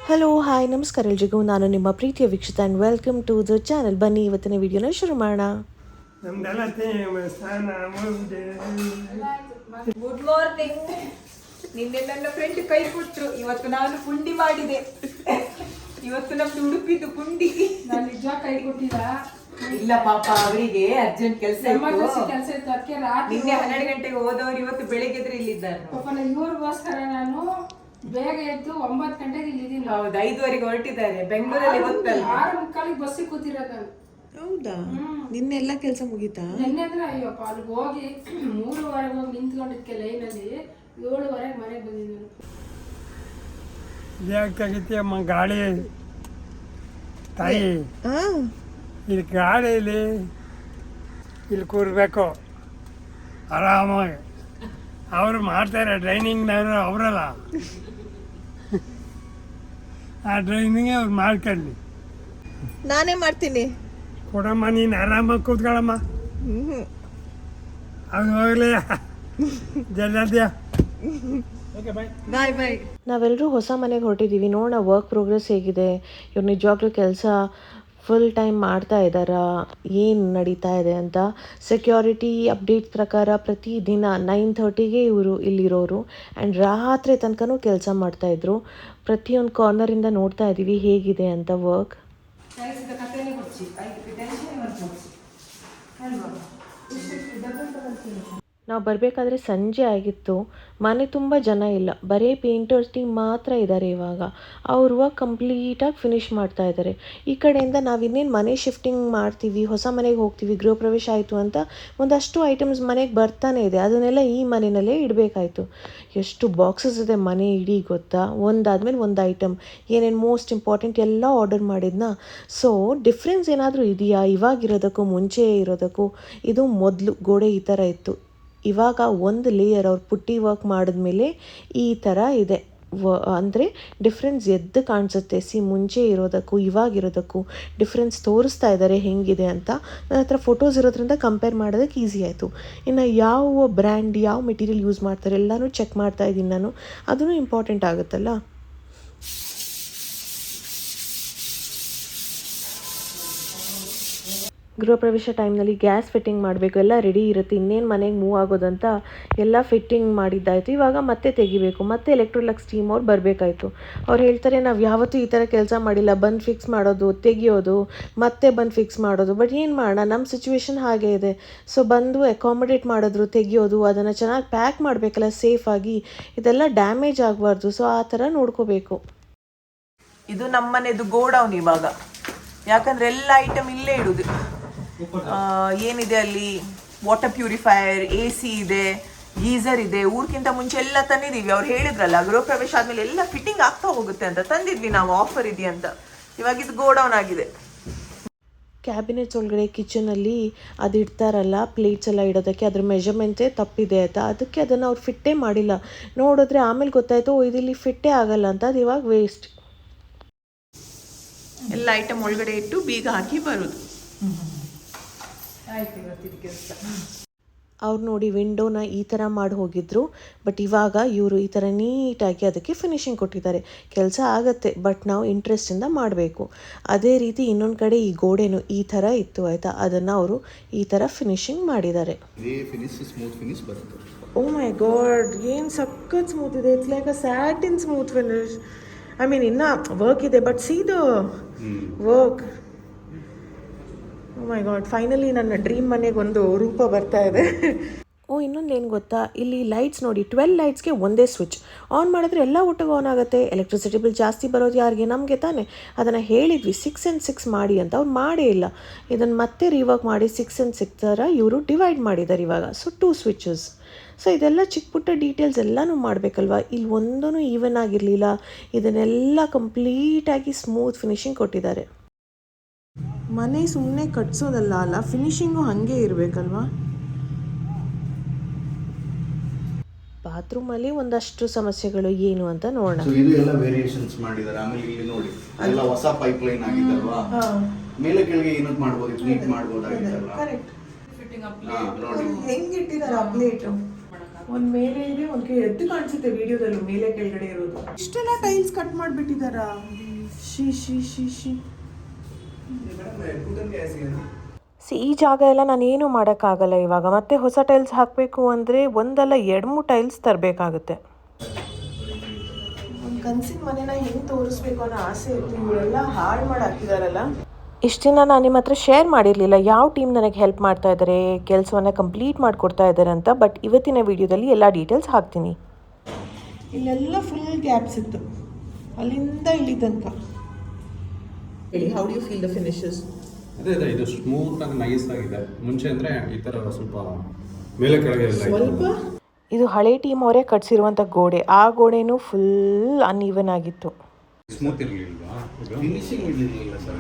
Hello hi ನಮಸ್ಕಾರ ಎಲ್ರಿಗೂ, ನಾನು ನಿಮ್ಮ ಪ್ರೀತಿಯ Veekshitha and welcome to the channel. ಬನ್ನಿ ಇವತ್ತಿನ ವಿಡಿಯೋನ ಶುರು ಮಾಡೋಣ. Good morning. ನಿನ್ನೆ ನನ್ನ ಫ್ರೆಂಡ್ ಕೈ ಕೊಟ್ರು, ಇವತ್ತು ನಾನು ಪುಂಡಿ ಮಾಡಿದೆ. ಇವತ್ತು ನಮ್ದು ಉಡುಪಿದ್ದು ಪುಂಡಿ. ನಾನು ನಿಜ ಕೈ ಕೊಟ್ಟಿಲ್ಲ. ಇಲ್ಲ ಪಾಪ, ಅವರಿಗೆ ಅರ್ಜೆಂಟ್ ಕೆಲಸ ಇತ್ತು ಅದಕ್ಕೆ ರಾತ್ರಿ ನಿನ್ನೆ 12 ಗಂಟೆಗೆ ಹೋದವರು ಇವತ್ತು ಬೆಳಿಗ್ಗೆ ಇಲ್ಲಿದ್ದಾರೆ. ಪಾಪ ಇವ್ರಿಗೋಸ್ಕರ ನಾನು ಬೇಗ ಎದ್ದು 9 ಗಂಟೆಗೆ ಇಲ್ಲಿದ್ದೀನಿ. ಹೌದು, 5:15 ಹೊರಟಿದ್ದಾರೆ. ಬೆಂಗಳೂರಲ್ಲಿ ಗೊತ್ತಲ್ಲ, 6:45 ಬಸ್ಸಿಗೆ ಕೂತಿರೋದು ನಾನು. ಹೌದಾ? ನಿನ್ನೆಲ್ಲ ಕೆಲಸ ಮುಗೀತಾ? ನಿನ್ನೆ ಅಂದ್ರೆ ಅಯ್ಯಪ್ಪ ಅಲ್ಲಿಗೆ ಹೋಗಿ 3:15 ಹೋಗಿ ನಿಂತ್ಕೊಂಡಿದ್ಕೆ ಲೈನಲ್ಲಿ 7:15 ಮನೆಗೆ ಬಂದಿದ್ದೀನಿ. ಯಾಕಾಗಿತ್ತಮ್ಮ ಗಾಳಿ ತಾಯಿ? ಇಲ್ಲಿ ಗಾಳಿಯಲ್ಲಿ ಇಲ್ಲಿ ಕೂರ್ಬೇಕು ಆರಾಮಾಗಿ. ಅವರು ಮಾಡ್ತಾರೆ ಟ್ರೈನಿಂಗ್ನವರು, ಅವರಲ್ಲ ಆ ಟ್ರೈನಿಂಗ್ ಅವ್ರು ಮಾಡ್ಕೊಳ್ಳಿ. ನಾನೇ ಮಾಡ್ತೀನಿ ಕೊಡಮ್ಮ, ನೀನು ಆರಾಮಾಗಿ ಕೂತ್ಕೊಳ್ಳಮ್ಮ. ಅವ್ನು ಹೋಗ್ಲಿ ಜಲ್ಲಾದ್ಯ. ಬಾಯ್ ಬಾಯ್. ನಾವೆಲ್ಲರೂ ಹೊಸ ಮನೆಗೆ ಹೊರಟಿದ್ದೀವಿ. ನೋಡೋಣ ವರ್ಕ್ ಪ್ರೋಗ್ರೆಸ್ ಹೇಗಿದೆ, ಇವ್ರು ನಿಜವಾಗ್ಲೂ ಕೆಲಸ ಫುಲ್ ಟೈಮ್ ಮಾಡ್ತಾ ಇದ್ದಾರಾ, ಏನು ನಡೀತಾ ಇದೆ ಅಂತ. ಸೆಕ್ಯೂರಿಟಿ ಅಪ್ಡೇಟ್ ಪ್ರಕಾರ ಪ್ರತಿದಿನ 9:30ಗೆ ಇವರು ಇಲ್ಲಿರೋರು ಆ್ಯಂಡ್ ರಾತ್ರಿ ತನಕನೂ ಕೆಲಸ ಮಾಡ್ತಾಯಿದ್ರು. ಪ್ರತಿಯೊಂದು ಕಾರ್ನರಿಂದ ನೋಡ್ತಾ ಇದ್ದೀವಿ ಹೇಗಿದೆ ಅಂತ ವರ್ಕ್. ನಾವು ಬರಬೇಕಾದ್ರೆ ಸಂಜೆ ಆಗಿತ್ತು. ಮನೆ ತುಂಬ ಜನ ಇಲ್ಲ, ಬರೀ ಪೇಂಟರ್ಸ್ ಟೀಮ್ ಮಾತ್ರ ಇದ್ದಾರೆ. ಇವಾಗ ಅವ್ರ ವರ್ಕ್ ಕಂಪ್ಲೀಟಾಗಿ ಫಿನಿಷ್ ಮಾಡ್ತಾ ಇದ್ದಾರೆ. ಈ ಕಡೆಯಿಂದ ನಾವು ಇನ್ನೇನು ಮನೆ ಶಿಫ್ಟಿಂಗ್ ಮಾಡ್ತೀವಿ, ಹೊಸ ಮನೆಗೆ ಹೋಗ್ತೀವಿ, ಗೃಹ ಪ್ರವೇಶ ಆಯಿತು ಅಂತ ಒಂದಷ್ಟು ಐಟಮ್ಸ್ ಮನೆಗೆ ಬರ್ತಾನೆ ಇದೆ. ಅದನ್ನೆಲ್ಲ ಈ ಮನೆಯಲ್ಲೇ ಇಡಬೇಕಾಯ್ತು. ಎಷ್ಟು ಬಾಕ್ಸಸ್ ಇದೆ ಮನೆ ಇಡೀ ಗೊತ್ತಾ, ಒಂದಾದ್ಮೇಲೆ ಒಂದು ಐಟಮ್, ಏನೇನು ಮೋಸ್ಟ್ ಇಂಪಾರ್ಟೆಂಟ್ ಎಲ್ಲ ಆರ್ಡರ್ ಮಾಡಿದ್ನಾ. ಸೊ ಡಿಫ್ರೆನ್ಸ್ ಏನಾದರೂ ಇದೆಯಾ ಇವಾಗಿರೋದಕ್ಕೂ ಮುಂಚೆ ಇರೋದಕ್ಕೂ? ಇದು ಮೊದಲು ಗೋಡೆ ಈ ಥರ ಇತ್ತು, ಇವಾಗ ಒಂದು ಲೇಯರ್ ಅವ್ರು ಪುಟ್ಟಿ ವರ್ಕ್ ಮಾಡಿದ್ಮೇಲೆ ಈ ಥರ ಇದೆ. ಅಂದರೆ ಡಿಫ್ರೆನ್ಸ್ ಎದ್ದು ಕಾಣಿಸುತ್ತೆ. ಮುಂಚೆ ಇರೋದಕ್ಕೂ ಇವಾಗಿರೋದಕ್ಕೂ ಡಿಫ್ರೆನ್ಸ್ ತೋರಿಸ್ತಾ ಇದ್ದಾರೆ ಹೆಂಗಿದೆ ಅಂತ. ನನ್ನ ಹತ್ರ ಫೋಟೋಸ್ ಇರೋದ್ರಿಂದ ಕಂಪೇರ್ ಮಾಡೋದಕ್ಕೆ ಈಸಿ ಆಯಿತು. ಇನ್ನು ಯಾವ ಬ್ರ್ಯಾಂಡ್ ಯಾವ ಮೆಟೀರಿಯಲ್ ಯೂಸ್ ಮಾಡ್ತಾರೆ ಎಲ್ಲನೂ ಚೆಕ್ ಮಾಡ್ತಾ ಇದ್ದೀನಿ ನಾನು. ಅದೂ ಇಂಪಾರ್ಟೆಂಟ್ ಆಗುತ್ತಲ್ಲ. ಗೃಹ ಪ್ರವೇಶ ಟೈಮ್ನಲ್ಲಿ ಗ್ಯಾಸ್ ಫಿಟ್ಟಿಂಗ್ ಮಾಡಬೇಕು, ಎಲ್ಲ ರೆಡಿ ಇರುತ್ತೆ. ಇನ್ನೇನು ಮನೆಗೆ ಮೂವ್ ಆಗೋದಂತ ಎಲ್ಲ ಫಿಟ್ಟಿಂಗ್ ಮಾಡಿದ್ದಾಯಿತು. ಇವಾಗ ಮತ್ತೆ ತೆಗಿಬೇಕು. ಮತ್ತೆ ಎಲೆಕ್ಟ್ರೋಲಕ್ಸ್ ಟೀಮ್ ಅವ್ರು ಬರಬೇಕಾಯ್ತು. ಅವ್ರು ಹೇಳ್ತಾರೆ ನಾವು ಯಾವತ್ತೂ ಈ ಥರ ಕೆಲಸ ಮಾಡಿಲ್ಲ, ಬಂದು ಫಿಕ್ಸ್ ಮಾಡೋದು, ತೆಗಿಯೋದು, ಮತ್ತೆ ಬಂದು ಫಿಕ್ಸ್ ಮಾಡೋದು. ಬಟ್ ಏನು ಮಾಡೋಣ, ನಮ್ಮ ಸಿಚುವೇಶನ್ ಹಾಗೆ ಇದೆ. ಸೊ ಬಂದು ಅಕಾಮಡೇಟ್ ಮಾಡಿದ್ರು, ತೆಗಿಯೋದು, ಅದನ್ನು ಚೆನ್ನಾಗಿ ಪ್ಯಾಕ್ ಮಾಡಬೇಕಲ್ಲ ಸೇಫಾಗಿ, ಇದೆಲ್ಲ ಡ್ಯಾಮೇಜ್ ಆಗಬಾರ್ದು. ಸೊ ಆ ಥರ ನೋಡ್ಕೋಬೇಕು. ಇದು ನಮ್ಮನೆದು ಗೋಡೌನ್ ಇವಾಗ, ಯಾಕಂದ್ರೆ ಎಲ್ಲ ಐಟಮ್ ಇಲ್ಲೇ ಇಡುದು. ಏನಿದೆ ಅಲ್ಲಿ, ವಾಟರ್ ಪ್ಯೂರಿಫೈಯರ್, AC ಇದೆ, ಗೀಸರ್ ಇದೆ. ಊರ್ಕಿಂತ ಮುಂಚೆ ಎಲ್ಲ ತಂದಿದ್ದೀವಿ. ಅವ್ರು ಹೇಳಿದ್ರಲ್ಲ ಗೃಹ ಪ್ರವೇಶ ಆದ್ಮೇಲೆ ಎಲ್ಲ ಫಿಟ್ಟಿಂಗ್ ಆಗ್ತಾ ಹೋಗುತ್ತೆ ಅಂತ ತಂದಿದ್ವಿ ನಾವು, ಆಫರ್ ಇದೆಯಾ ಅಂತ. ಇವಾಗ ಇದು ಗೋಡೌನ್ ಆಗಿದೆ. ಕ್ಯಾಬಿನೆಟ್ಸ್ ಒಳಗಡೆ ಕಿಚನಲ್ಲಿ ಅದು ಇಡ್ತಾರಲ್ಲ ಪ್ಲೇಟ್ಸ್ ಎಲ್ಲ ಇಡೋದಕ್ಕೆ, ಅದ್ರ ಮೆಜರ್ಮೆಂಟೇ ತಪ್ಪಿದೆ ಆಯಿತಾ. ಅದಕ್ಕೆ ಅದನ್ನು ಅವ್ರು ಫಿಟ್ಟೇ ಮಾಡಿಲ್ಲ. ನೋಡಿದ್ರೆ ಆಮೇಲೆ ಗೊತ್ತಾಯಿತು ಇದಿಲ್ಲಿ ಫಿಟ್ಟೇ ಆಗಲ್ಲ ಅಂತ. ಅದು ಇವಾಗ ವೇಸ್ಟ್. ಎಲ್ಲ ಐಟಮ್ ಒಳಗಡೆ ಇಟ್ಟು ಬೀಗ ಹಾಕಿ ಬರೋದು. ಆಯ್ತು ಇವತ್ತಿನ ಕೆಲಸ. ಅವ್ರು ನೋಡಿ ವಿಂಡೋನ ಈ ಥರ ಮಾಡಿ ಹೋಗಿದ್ರು. ಬಟ್ ಇವಾಗ ಇವರು ಈ ಥರ ನೀಟಾಗಿ ಅದಕ್ಕೆ ಫಿನಿಶಿಂಗ್ ಕೊಟ್ಟಿದ್ದಾರೆ. ಕೆಲಸ ಆಗುತ್ತೆ, ಬಟ್ ನಾವು ಇಂಟ್ರೆಸ್ಟಿಂದ ಮಾಡಬೇಕು. ಅದೇ ರೀತಿ ಇನ್ನೊಂದು ಕಡೆ ಈ ಗೋಡೆನೂ ಈ ಥರ ಇತ್ತು ಆಯಿತಾ, ಅದನ್ನು ಅವರು ಈ ಥರ ಫಿನಿಶಿಂಗ್ ಮಾಡಿದ್ದಾರೆ. ಓ ಮೈ ಗಾಡ್, ಏನು ಸಖತ್ ಸ್ಮೂತ್ ಇದೆ. It's like a satin smooth finish. I mean ಇನ್ನೂ ವರ್ಕ್ ಇದೆ, but see the work. Oh my God, finally ನನ್ನ ಡ್ರೀಮ್ ಮನೆಗೆ ಒಂದು ರೂಪ ಬರ್ತಾ ಇದೆ. ಇನ್ನೊಂದೇನು ಗೊತ್ತಾ, ಇಲ್ಲಿ ಲೈಟ್ಸ್ ನೋಡಿ, 12 ಲೈಟ್ಸ್ಗೆ ಒಂದೇ ಸ್ವಿಚ್. ಆನ್ ಮಾಡಿದ್ರೆ ಎಲ್ಲ ಒಟ್ಟಿಗೆ ಆನ್ ಆಗುತ್ತೆ. ಎಲೆಕ್ಟ್ರಿಸಿಟಿ ಬಿಲ್ ಜಾಸ್ತಿ ಬರೋದು ಯಾರಿಗೆ? ನಮಗೆ ತಾನೆ. ಅದನ್ನು ಹೇಳಿದ್ವಿ 6 and 6 ಮಾಡಿ ಅಂತ, ಅವ್ರು ಮಾಡೇ ಇಲ್ಲ. ಇದನ್ನು ಮತ್ತೆ ರಿವರ್ಕ್ ಮಾಡಿ 6 and 6 ಥರ ಇವರು ಡಿವೈಡ್ ಮಾಡಿದ್ದಾರೆ ಇವಾಗ. So 2 switches. ಸೊ ಇದೆಲ್ಲ ಚಿಕ್ಕ ಪುಟ್ಟ ಡೀಟೇಲ್ಸ್ ಎಲ್ಲನೂ ಮಾಡಬೇಕಲ್ವ. ಇಲ್ಲಿ ಒಂದೂ ಈವನ್ ಆಗಿರಲಿಲ್ಲ. ಇದನ್ನೆಲ್ಲ ಕಂಪ್ಲೀಟಾಗಿ ಸ್ಮೂತ್ ಫಿನಿಶಿಂಗ್ ಕೊಟ್ಟಿದ್ದಾರೆ. ಮನೆ ಸುಮ್ಮನೆ ಕಟ್ಸೋದಲ್ಲ ಅಲ್ಲ, ಫಿನಿಶಿಂಗು ಹಾಗೆ ಇರಬೇಕಲ್ವಾ. ಬಾತ್ರೂಮಲ್ಲಿ ಒಂದಷ್ಟು ಸಮಸ್ಯೆಗಳು ಏನು ಅಂತ ನೋಡೋಣ. ಇದು ಎಲ್ಲ ವೇರಿಯೇಷನ್ಸ್ ಮಾಡಿದ್ದಾರೆ. ಆಮೇಲೆ ಇಲ್ಲಿ ನೋಡಿ ಎಲ್ಲ ಹೊಸ ಪೈಪ್ ಲೈನ್ ಆಗಿದಲ್ವಾ, ಮೇಲೆ ಕೆಳಗೆ ಏನಕ್ಕೆ ಮಾಡ್ಬೋದು, ನೀಟ್ ಮಾಡ್ಬೋದಾಗಿತ್ತಲ್ವಾ. ಹೆಂಗೆ ಇಟ್ಟಿದ್ದಾರೆ ಆ ಪ್ಲೇಟ್? ಒಂದ್ ಮೇಲೆ ಇದೆ, ಒಂದ್ ಎದ್ದು ಕಾಣಿಸುತ್ತೆ ವಿಡಿಯೋದಲ್ಲೂ ಮೇಲೆ ಕೆಳಗಡೆ ಇರೋದು. ಇಷ್ಟೆಲ್ಲ ಟೈಲ್ಸ್ ಕಟ್ ಮಾಡ್ಬಿಟ್ಟಿದಾರ. ಶಿ ಈ ಜಾಗ ಎಲ್ಲ ನಾನೇನು ಮಾಡೋಕ್ಕಾಗಲ್ಲ ಇವಾಗ. ಮತ್ತೆ ಹೊಸ ಟೈಲ್ಸ್ ಹಾಕಬೇಕು ಅಂದರೆ ಒಂದಲ್ಲ 2-3 ಟೈಲ್ಸ್ ತರಬೇಕಾಗುತ್ತೆ. ಒಂದು ಕನಸಿನ ಮನೆನ ಹೆಂಗೆ ತೋರಿಸ್ಬೇಕು ಅನ್ನೋ ಆಸೆ ಇತ್ತು. ಇವರೆಲ್ಲ ಹಾಳು ಮಾಡಿ ಹಾಕಿದಾರಲ್ಲ. ಇಷ್ಟು ದಿನ ನಾನು ನಿಮ್ಮ ಹತ್ರ ಶೇರ್ ಮಾಡಿರಲಿಲ್ಲ ಯಾವ ಟೀಮ್ ನನಗೆ ಹೆಲ್ಪ್ ಮಾಡ್ತಾ ಇದ್ದಾರೆ, ಕೆಲಸವನ್ನು ಕಂಪ್ಲೀಟ್ ಮಾಡಿಕೊಡ್ತಾ ಇದ್ದಾರೆ ಅಂತ. ಬಟ್ ಇವತ್ತಿನ ವಿಡಿಯೋದಲ್ಲಿ ಎಲ್ಲ ಡೀಟೇಲ್ಸ್ ಹಾಕ್ತೀನಿ. ಇಲ್ಲೆಲ್ಲ ಫುಲ್ ಗ್ಯಾಪ್ಸ್ ಇತ್ತು, ಅಲ್ಲಿಂದ ಇಲ್ಲಿ ತನಕ. ಹೇಳಿ, how do you feel the finishes? ಅದೇ ಇದು ಸ್ಮೂತ್ ಆಗಿ ನೈಸ್ ಆಗಿದೆ. ಮುಂಚೆ ಅಂದರೆ ಈ ಥರ ಸ್ವಲ್ಪ ಮೇಲೆ ಕೆಳಗೆ ಸ್ವಲ್ಪ. ಇದು ಹಳೆ ಟೀಮ್ ಅವರೇ ಕಟ್ಸಿರುವಂಥ ಗೋಡೆ. ಆ ಗೋಡೆನೂ ಫುಲ್ ಅನ್ಈವನ್ ಆಗಿತ್ತು. ಸ್ಮೂತ್ ಇರಲಿಲ್ವಾ? ಫಿನಿಶಿಂಗ್ ಇರಲಿಲ್ಲ ಸರ್,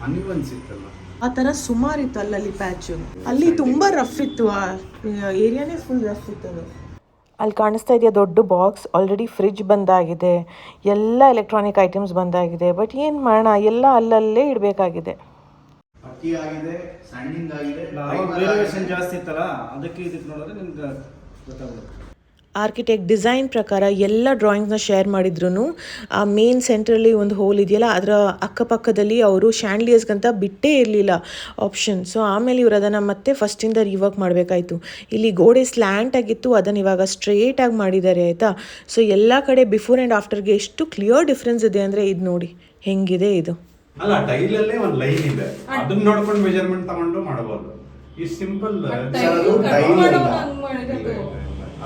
ಅನ್ಇವನ್ಸ್ ಇತ್ತಲ್ಲ. ಆ ಥರ ಸುಮಾರು ಇತ್ತು ಅಲ್ಲಲ್ಲಿ ಪ್ಯಾಚು. ಅಲ್ಲಿ ತುಂಬ ರಫ್ ಇತ್ತು, ಆ ಏರಿಯಾನೇ ಫುಲ್ ರಫ್ ಇತ್ತು ಅದು. ಅಲ್ಲಿ ಕಾಣಿಸ್ತಾ ಇದೆಯಾ ದೊಡ್ಡ ಬಾಕ್ಸ್? ಆಲ್ರೆಡಿ ಫ್ರಿಜ್ ಬಂದಾಗಿದೆ, ಎಲ್ಲ ಎಲೆಕ್ಟ್ರಾನಿಕ್ ಐಟಮ್ಸ್ ಬಂದಾಗಿದೆ. ಬಟ್ ಏನು ಮಾಡೋಣ, ಎಲ್ಲ ಅಲ್ಲಲ್ಲೇ ಇಡಬೇಕಾಗಿದೆ. ಅಕ್ಕಿ ಆಗಿದೆ, ಸ್ಯಾಂಡಿಂಗ್ ಆಗಿದೆ, ವೇರಿಯೇಷನ್ ಜಾಸ್ತಿ ಇತ್ತಲ್ಲ, ಅದಕ್ಕೆ ಇದಕ್ಕೆ ನೋಡಿದ್ರೆ ನಿಮ್ಗೆ ಗೊತ್ತಾಗುತ್ತೆ. ಆರ್ಕಿಟೆಕ್ಟ್ ಡಿಸೈನ್ ಪ್ರಕಾರ ಎಲ್ಲ ಡ್ರಾಯಿಂಗ್ಸ್ನ ಶೇರ್ ಮಾಡಿದ್ರು. ಆ ಮೇನ್ ಸೆಂಟ್ರಲ್ಲಿ ಒಂದು ಹೋಲ್ ಇದೆಯಲ್ಲ, ಅದರ ಅಕ್ಕಪಕ್ಕದಲ್ಲಿ ಅವರು ಶ್ಯಾಂಡ್ಲಿಯರ್ಸ್ಗಂತ ಬಿಟ್ಟೇ ಇರಲಿಲ್ಲ ಆಪ್ಷನ್. ಸೊ ಆಮೇಲೆ ಇವರು ಅದನ್ನು ಮತ್ತೆ ಫಸ್ಟಿಂದ ರಿವರ್ಕ್ ಮಾಡಬೇಕಾಯಿತು. ಇಲ್ಲಿ ಗೋಡೆ ಸ್ಲ್ಯಾಂಟ್ ಆಗಿತ್ತು, ಅದನ್ನು ಇವಾಗ ಸ್ಟ್ರೇಟಾಗಿ ಮಾಡಿದ್ದಾರೆ ಆಯಿತಾ. ಸೊ ಎಲ್ಲ ಕಡೆ ಬಿಫೋರ್ ಆ್ಯಂಡ್ ಆಫ್ಟರ್ಗೆ ಎಷ್ಟು ಕ್ಲಿಯರ್ ಡಿಫ್ರೆನ್ಸ್ ಇದೆ ಅಂದರೆ ಇದು ನೋಡಿ ಹೆಂಗಿದೆ ಇದು. ಅಲ್ಲ, ಟೈಲಲ್ಲೇ ಒಂದು ಲೈನ್ ಇದೆ, ಅದನ್ನ ನೋಡ್ಕೊಂಡು ಮೆಜರ್ಮೆಂಟ್ ತಗೊಂಡು ಮಾಡಬಹುದು. ಈ ಸಿಂಪಲ್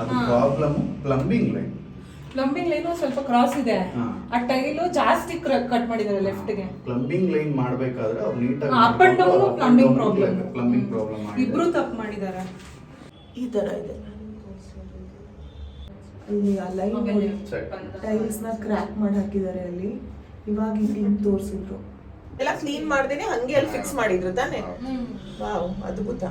ಅದು problem plumbing line. Plumbing line ಸ್ವಲ್ಪ ಕ್ರಾಸ್ ಇದೆ, ಆ ಟೈಲು ಜಾಸ್ತಿ ಕಟ್ ಮಾಡಿದ್ದಾರೆ ಲೆಫ್ಟ್ಗೆ. ಪ್ಲಂಬಿಂಗ್ ಲೈನ್ ಮಾಡಬೇಕಾದ್ರೆ ಅವ್ರು ನೀಟಾಗಿ up and down plumbing problem ಇಬ್ರು ತಪ್ಪು ಮಾಡಿದ್ದಾರೆ. ಈ ಥರ ಇದೆ ಅಲ್ಲಿ ಆ ಲೈನ್ ಟೈಲ್ಸ್ನ ಕ್ರ್ಯಾಕ್ ಮಾಡಿ ಹಾಕಿದ್ದಾರೆ ಅಲ್ಲಿ. ಇವಾಗ ಈ ಟೀಮ್ ತೋರಿಸಿದ್ರು ಎಲ್ಲ ಕ್ಲೀನ್ ಮಾಡ್ದೇನೆ ಹಂಗೆ ಅಲ್ಲಿ ಫಿಕ್ಸ್ ಮಾಡಿದ್ರು ತಾನೆ. ವಾವ್, ಅದ್ಭುತ.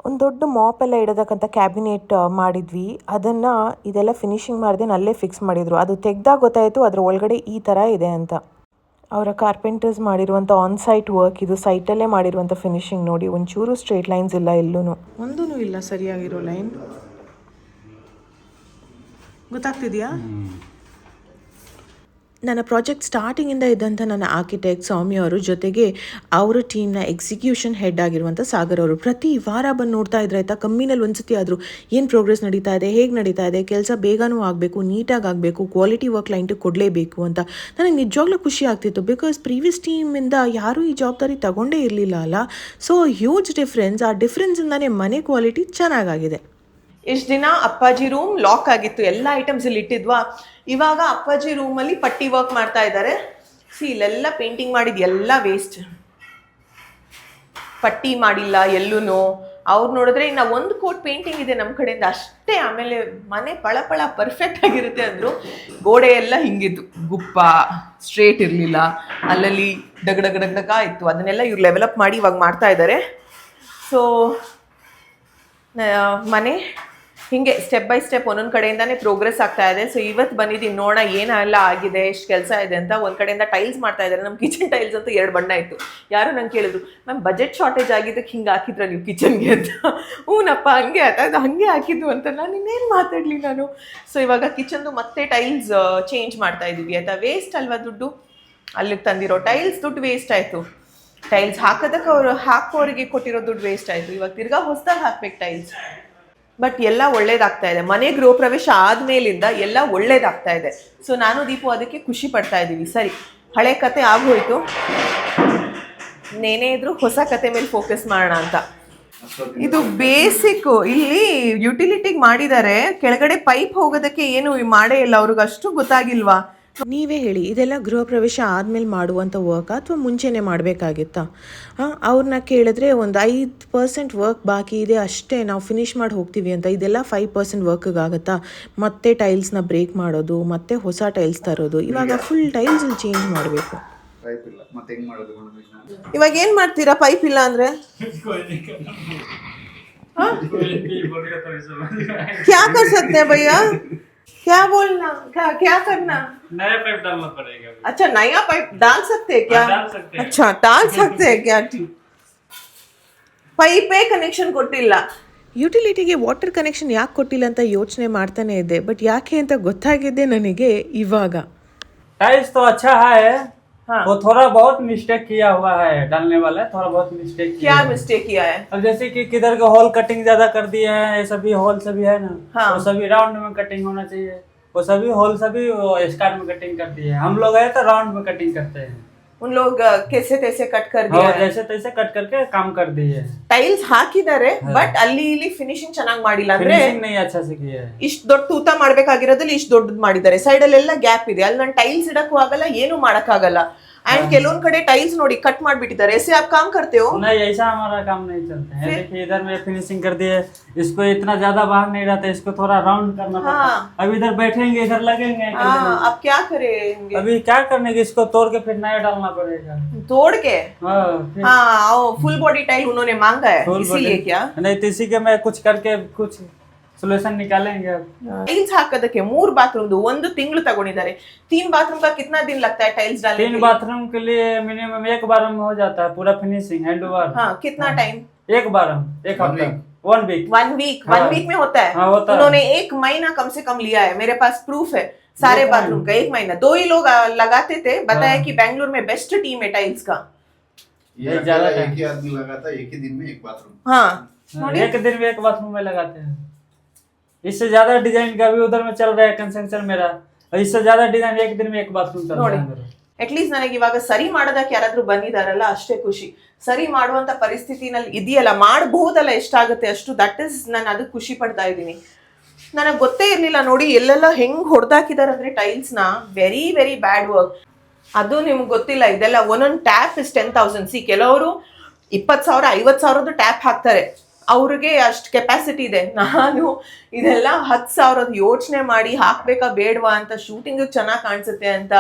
ಒಂದು ದೊಡ್ಡ ಮಾಪ್ ಎಲ್ಲ ಇಡೋದಕ್ಕಂತ ಕ್ಯಾಬಿನೆಟ್ ಮಾಡಿದ್ವಿ. ಅದನ್ನು ಇದೆಲ್ಲ ಫಿನಿಶಿಂಗ್ ಮಾಡಿದೆ ಅಲ್ಲೇ ಫಿಕ್ಸ್ ಮಾಡಿದರು. ಅದು ತೆಗ್ದಾಗ ಗೊತ್ತಾಯಿತು ಅದರ ಒಳಗಡೆ ಈ ಥರ ಇದೆ ಅಂತ. ಅವರ ಕಾರ್ಪೆಂಟರ್ಸ್ ಮಾಡಿರುವಂಥ ಆನ್ ಸೈಟ್ ವರ್ಕ್ ಇದು. ಸೈಟಲ್ಲೇ ಮಾಡಿರುವಂಥ ಫಿನಿಶಿಂಗ್ ನೋಡಿ, ಒಂಚೂರು ಸ್ಟ್ರೇಟ್ ಲೈನ್ಸ್ ಇಲ್ಲ, ಎಲ್ಲೂ ಒಂದೂ ಇಲ್ಲ ಸರಿಯಾಗಿರೋ ಲೈನ್. ಗೊತ್ತಾಗ್ತಿದೆಯಾ? ನನ್ನ ಪ್ರಾಜೆಕ್ಟ್ ಸ್ಟಾರ್ಟಿಂಗಿಂದ ಇದ್ದಂಥ ನನ್ನ ಆರ್ಕಿಟೆಕ್ಟ್ ಸೌಮ್ಯ ಅವರು, ಜೊತೆಗೆ ಅವರ ಟೀಮ್ನ ಎಕ್ಸಿಕ್ಯೂಷನ್ ಹೆಡ್ ಆಗಿರುವಂಥ ಸಾಗರ್ ಅವರು ಪ್ರತಿ ವಾರ ಬಂದು ನೋಡ್ತಾ ಇದ್ರೆ ಆಯಿತಾ. ಕಮ್ಮಿನಲ್ಲಿ ಒಂದ್ಸತಿ ಆದರೂ ಏನು ಪ್ರೋಗ್ರೆಸ್ ನಡೀತಾ ಇದೆ, ಹೇಗೆ ನಡೀತಾ ಇದೆ, ಕೆಲಸ ಬೇಗನೂ ಆಗಬೇಕು, ನೀಟಾಗಿ ಆಗಬೇಕು, ಕ್ವಾಲಿಟಿ ವರ್ಕ್ ಕ್ಲೈಂಟಿಗೆ ಕೊಡಲೇಬೇಕು ಅಂತ. ನನಗೆ ನಿಜವಾಗ್ಲೂ ಖುಷಿ ಆಗ್ತಿತ್ತು. ಬಿಕಾಸ್ ಪ್ರೀವಿಯಸ್ ಟೀಮಿಂದ ಯಾರೂ ಈ ಜವಾಬ್ದಾರಿ ತಗೊಂಡೇ ಇರಲಿಲ್ಲ ಅಲ್ಲ. So huge difference. ಆ ಡಿಫ್ರೆನ್ಸಿಂದಾನೇ ಮನೆ ಕ್ವಾಲಿಟಿ ಚೆನ್ನಾಗಾಗಿದೆ. ಇಷ್ಟು ದಿನ ಅಪ್ಪಾಜಿ ರೂಮ್ ಲಾಕ್ ಆಗಿತ್ತು, ಎಲ್ಲ ಐಟಮ್ಸ್ ಇಲ್ಲಿ ಇಟ್ಟಿದ್ವಾ. ಇವಾಗ ಅಪ್ಪಾಜಿ ರೂಮಲ್ಲಿ ಪಟ್ಟಿ ವರ್ಕ್ ಮಾಡ್ತಾ ಇದ್ದಾರೆ. ಇಲ್ಲೆಲ್ಲ ಪೇಂಟಿಂಗ್ ಮಾಡಿದ ಎಲ್ಲ ವೇಸ್ಟ್, ಪಟ್ಟಿ ಮಾಡಿಲ್ಲ ಎಲ್ಲೂ. ಅವ್ರು ನೋಡಿದ್ರೆ ಇನ್ನು 1 ಕೋಟ್ ಪೇಂಟಿಂಗ್ ಇದೆ ನಮ್ಮ ಕಡೆಯಿಂದ ಅಷ್ಟೇ. ಆಮೇಲೆ ಮನೆ ಪಳಪಳ ಪರ್ಫೆಕ್ಟ್ ಆಗಿರುತ್ತೆ ಅಂದರು. ಗೋಡೆ ಎಲ್ಲ ಹಿಂಗಿತ್ತು, ಗುಪ್ಪ ಸ್ಟ್ರೇಟ್ ಇರಲಿಲ್ಲ, ಅಲ್ಲಲ್ಲಿ ಡಗಡಗಡಗಡಗ ಇತ್ತು. ಅದನ್ನೆಲ್ಲ ಇವ್ರು ಲೆವೆಲಪ್ ಮಾಡಿ ಇವಾಗ ಮಾಡ್ತಾ ಇದ್ದಾರೆ. ಸೊ ಮನೆ ಹೀಗೆ ಸ್ಟೆಪ್ ಬೈ ಸ್ಟೆಪ್ ಒಂದೊಂದು ಕಡೆಯಿಂದಾನೇ ಪ್ರೋಗ್ರೆಸ್ ಆಗ್ತಾ ಇದೆ. ಸೊ ಇವತ್ತು ಬಂದಿದ್ದೀನಿ ನೋಡೋಣ ಏನೆಲ್ಲ ಆಗಿದೆ, ಎಷ್ಟು ಕೆಲಸ ಇದೆ ಅಂತ. ಒಂದು ಕಡೆಯಿಂದ ಟೈಲ್ಸ್ ಮಾಡ್ತಾ ಇದ್ದಾರೆ. ನಮ್ಮ ಕಿಚನ್ ಟೈಲ್ಸ್ ಅಂತೂ 2 ಬಣ್ಣ ಇತ್ತು. ಯಾರು ನಂಗೆ ಕೇಳಿದ್ರು, ಮ್ಯಾಮ್ ಬಜೆಟ್ ಶಾರ್ಟೇಜ್ ಆಗಿದ್ದಕ್ಕೆ ಹಿಂಗೆ ಹಾಕಿದ್ರ ನೀವು ಕಿಚನ್ಗೆ ಅಂತ. ಹ್ಞೂನಪ್ಪ ಹಂಗೆ ಆಯ್ತಾ, ಅದು ಹಾಗೆ ಹಾಕಿದ್ದು ಅಂತ ನಾನು ಇನ್ನೇನು ಮಾತಾಡಲಿ ನಾನು. ಸೊ ಇವಾಗ ಕಿಚನ್ದು ಮತ್ತೆ ಟೈಲ್ಸ್ ಚೇಂಜ್ ಮಾಡ್ತಾ ಇದ್ದೀವಿ ಆಯಿತಾ. ವೇಸ್ಟ್ ಅಲ್ವಾ ದುಡ್ಡು, ಅಲ್ಲಿಗೆ ತಂದಿರೋ ಟೈಲ್ಸ್ ದುಡ್ಡು ವೇಸ್ಟ್ ಆಯಿತು. ಟೈಲ್ಸ್ ಹಾಕೋದಕ್ಕೆ ಅವರು ಹಾಕೋರಿಗೆ ಕೊಟ್ಟಿರೋ ದುಡ್ಡು ವೇಸ್ಟ್ ಆಯಿತು. ಇವಾಗ ತಿರ್ಗಾ ಹೊಸದಾಗಿ ಹಾಕ್ಬೇಕು ಟೈಲ್ಸ್. ಬಟ್ ಎಲ್ಲ ಒಳ್ಳೇದಾಗ್ತಾ ಇದೆ. ಮನೆ ಗೃಹ ಪ್ರವೇಶ ಆದಮೇಲಿಂದ ಎಲ್ಲ ಒಳ್ಳೇದಾಗ್ತಾ ಇದೆ. ಸೊ ನಾನು ದೀಪು ಅದಕ್ಕೆ ಖುಷಿ ಪಡ್ತಾ ಇದ್ದೀವಿ. ಸರಿ, ಹಳೆ ಕತೆ ಆಗೋಯ್ತು, ನೇನೇ ಇದ್ರು ಹೊಸ ಕತೆ ಮೇಲೆ ಫೋಕಸ್ ಮಾಡೋಣ ಅಂತ. ಇದು ಬೇಸಿಕ್. ಇಲ್ಲಿ ಯುಟಿಲಿಟಿಗೆ ಮಾಡಿದ್ದಾರೆ, ಕೆಳಗಡೆ ಪೈಪ್ ಹೋಗೋದಕ್ಕೆ ಏನು ಮಾಡೇ ಇಲ್ಲ. ಅವ್ರಿಗೆ ಅಷ್ಟು ಗೊತ್ತಾಗಿಲ್ವಾ? ನೀವೇ ಹೇಳಿ, ಇದೆಲ್ಲ ಗೃಹ ಪ್ರವೇಶ ಆದಮೇಲೆ ಮಾಡುವಂಥ ವರ್ಕ್ ಅಥವಾ ಮುಂಚೆನೇ ಮಾಡಬೇಕಾಗಿತ್ತಾ? ಅವ್ರನ್ನ ಕೇಳಿದ್ರೆ ಒಂದು 5% ವರ್ಕ್ ಬಾಕಿ ಇದೆ ಅಷ್ಟೇ, ನಾವು ಫಿನಿಷ್ ಮಾಡಿ ಹೋಗ್ತೀವಿ ಅಂತ. ಇದೆಲ್ಲ 5% ವರ್ಕ್ಗಾಗುತ್ತಾ? ಮತ್ತೆ ಟೈಲ್ಸ್ನ ಬ್ರೇಕ್ ಮಾಡೋದು, ಮತ್ತೆ ಹೊಸ ಟೈಲ್ಸ್ ತರೋದು. ಇವಾಗ ಫುಲ್ ಟೈಲ್ಸ್ ಚೇಂಜ್ ಮಾಡಬೇಕು. ಇವಾಗ ಏನು ಮಾಡ್ತೀರಾ ಪೈಪ್ ಇಲ್ಲ ಅಂದರೆ? क्या कर सकते हैं भैया, क्या बोलना, क्या करना? नया पाइप डालना पड़ेगा। अच्छा, नया पाइप डाल सकते हैं क्या? डाल सकते हैं। अच्छा, डाल सकते हैं क्या? ठीक, ಪೈಪೇ ಕನೆಕ್ಷನ್ ಕೊಟ್ಟಿಲ್ಲ. ಯುಟಿಲಿಟಿಗೆ ವಾಟರ್ ಕನೆಕ್ಷನ್ ಯಾಕೆ ಕೊಟ್ಟಿಲ್ಲ ಅಂತ ಯೋಚನೆ ಮಾಡ್ತಾನೆ ಇದ್ದೆ, ಬಟ್ ಯಾಕೆ ಅಂತ ಗೊತ್ತಾಗಿದ್ದೆ ನನಗೆ ಇವಾಗ. टाइल्स तो अच्छा है, वो थोड़ा बहुत मिस्टेक किया हुआ है डालने वाला, थोड़ा बहुत मिस्टेक किया क्या है। मिस्टेक किया है? अब जैसे कि किधर का होल कटिंग ज्यादा कर दिए हैं, ये सभी होल सभी है ना, हाँ। वो सभी राउंड में कटिंग होना चाहिए, वो सभी होल सभी स्क्वायर में कटिंग कर दिए हैं। हम लोग है तो राउंड में कटिंग करते हैं, उन लोग कैसे तैसे कट कर दिया और है. जैसे तैसे कट करके काम कर दिए हैं। ಟೈಲ್ಸ್ ಹಾಕಿದ್ದಾರೆ, ಬಟ್ ಅಲ್ಲಿ ಇಲ್ಲಿ ಫಿನಿಶಿಂಗ್ ಚೆನ್ನಾಗಿ ಮಾಡಿಲ್ಲ. ಅಂದ್ರೆ फिनिशिंग नहीं अच्छा से किया है। ಇಷ್ಟು ದೊಡ್ಡ ತೂತ ಮಾಡ್ಬೇಕಾಗಿರೋದ್ರಲ್ಲಿ ಇಷ್ಟು ದೊಡ್ಡದ್ ಮಾಡಿದ್ದಾರೆ. ಸೈಡ್ ಅಲ್ಲೆಲ್ಲ ಗ್ಯಾಪ್ ಇದೆ, ಅಲ್ಲಿ ನಾನು ಟೈಲ್ಸ್ ಇಡಕ್ಕೂ ಆಗಲ್ಲ, ಏನು ಮಾಡಕ್ಕಾಗಲ್ಲ. ಅಂಡ್ ಕೆಲವೊಂದ್ ಕಡೆ ಟೈಲ್ಸ್ ನೋಡಿ ಕಟ್ ಮಾಡ್ಬಿಟ್ಟಿದ್ದಾರೆ. ऐसे आप काम करते हो? नहीं, ऐसा हमारा काम नहीं चलता है। देखिए इधर में फिनिशिंग कर दिए, इसको इतना ज्यादा बाहर नहीं रहता, इसको थोड़ा राउंड करना पड़ता है। अब इधर बैठेंगे, इधर लगेंगे, हाँ, अब क्या करेंगे? अभी क्या करने के, इसको तोड़ के फिर नया डालना पड़ेगा। तोड़ के? हाँ, फिर हाँ, फुल बॉडी टाइल उन्होंने मांगा है, full इसीलिए body- क्या? नहीं तो इसी के मैं कुछ करके कुछ सोल्यूशन निकालेंगे अब। ಟೈಲ್ಸ್ ಹಾಕೋದಕ್ಕೆ 3 ಬಾತ್ರೂಮ್ದು 1 ತಿಂಗಳು ತಗೊಂಡಿದ್ದಾರೆ. 3 बाथरूम का कितना दिन लगता है टाइल्स डालने 3 बाथरूम के लिए मिनिमम 1 बार में हो जाता है पूरा फिनिशिंग हैंड ओवर। हाँ, कितना टाइम? 1 बार, 1 हफ्ता, 1 वीक। 1 वीक? हाँ। 1 वीक में होता है? हाँ, होता है। उन्होंने 1 महीना कम से कम लिया है, मेरे पास प्रूफ है सारे बाथरूम का. 1 महीना 2 ही लोग लगाते थे. बताया कि बेंगलुरु में बेस्ट टीम है टाइल्स का. ये अकेला एक ही आदमी लगाता, एक ही दिन में 1 बाथरूम. हाँ, एक दिन में 1 बाथरूम में लगाते हैं। इससे ज्यादा डिजाइन का भी उधर में चल रहा है कंस्ट्रक्शन मेरा, और इससे ज्यादा डिजाइन 1 दिन में 1 बाथरूम चल रहा है मेरा। ಅಟ್ಲೀಸ್ಟ್ ನನಗೆ ಇವಾಗ ಸರಿ ಮಾಡೋದಕ್ಕೆ ಯಾರಾದ್ರೂ ಬಂದಿದಾರಲ್ಲ ಅಷ್ಟೇ ಖುಷಿ. ಸರಿ ಮಾಡುವಂತ ಪರಿಸ್ಥಿತಿನಲ್ಲಿ ಇದೆಯಲ್ಲ, ಮಾಡಬಹುದಲ್ಲ, ಎಷ್ಟಾಗುತ್ತೆ ಅಷ್ಟು, ದಟ್ ಇಸ್ ನಾನು ಅದಕ್ಕೆ ಖುಷಿ ಪಡ್ತಾ ಇದ್ದೀನಿ. ನನಗೆ ಗೊತ್ತೇ ಇರಲಿಲ್ಲ ನೋಡಿ ಎಲ್ಲೆಲ್ಲ ಹೆಂಗ್ ಹೊಡೆದಾಕಿದ್ದಾರೆ ಅಂದ್ರೆ ಟೈಲ್ಸ್ನ. Very very bad work. ಅದು ನಿಮ್ಗೆ ಗೊತ್ತಿಲ್ಲ, ಇದೆಲ್ಲ ಒಂದೊಂದು ಟ್ಯಾಪ್ ಇಸ್ 10,000. ಸಿ ಕೆಲವರು 20,000 50,000 ಟ್ಯಾಪ್ ಹಾಕ್ತಾರೆ, ಅವ್ರಿಗೆ ಅಷ್ಟು ಕೆಪಾಸಿಟಿ ಇದೆ. ನಾನು ಇದೆಲ್ಲ 10,000 ಯೋಚನೆ ಮಾಡಿ ಹಾಕ್ಬೇಕಾ ಬೇಡವಾ ಅಂತ, ಶೂಟಿಂಗ್ ಚೆನ್ನಾಗಿ ಕಾಣಿಸುತ್ತೆ ಅಂತ.